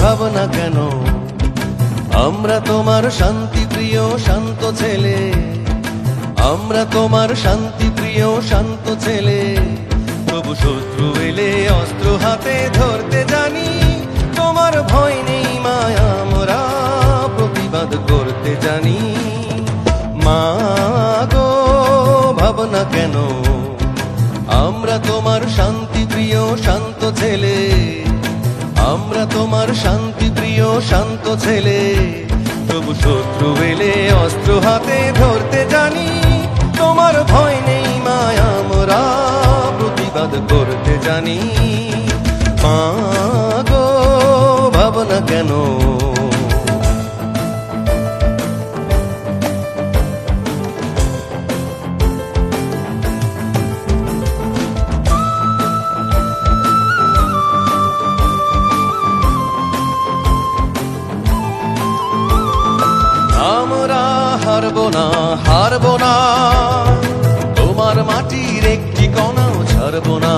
ভাবনা কেন? আমরা তোমার শান্তি প্রিয় শান্ত ছেলে, আমরা তোমার শান্তি প্রিয় শান্ত ছেলে। তবু শত্রু এলে অস্ত্র হাতে ধরতে জানি, তোমার ভয় নেই মায়া, আমরা প্রতিবাদ করতে জানি। মা গো ভাবনা কেন? আমরা তোমার শান্তি প্রিয় শান্ত ছেলে, আমরা তোমার শান্তি প্রিয় শান্ত ছেলে। তবু শত্রু এলে অস্ত্র হাতে ধরতে জানি, তোমার ভয় নেই মায়া, আমরা প্রতিবাদ করতে জানি। মা গো ভাবনা কেন? আমরা হারবো না, হারবো না, তোমার মাটির একটি কণাও ছাড়বো না।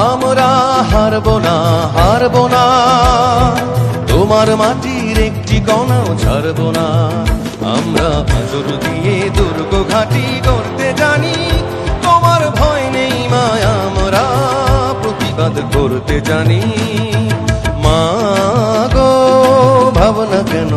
আমরা হারবো না, হারবো না, তোমার মাটির একটি কণাও ছাড়বো না। আমরা আজর দিয়ে দুর্গ ঘাঁটি করতে জানি, তোমার ভয় নেই মায়া, আমরা প্রতিবাদ করতে জানি। মা গো ভাবনা কেন?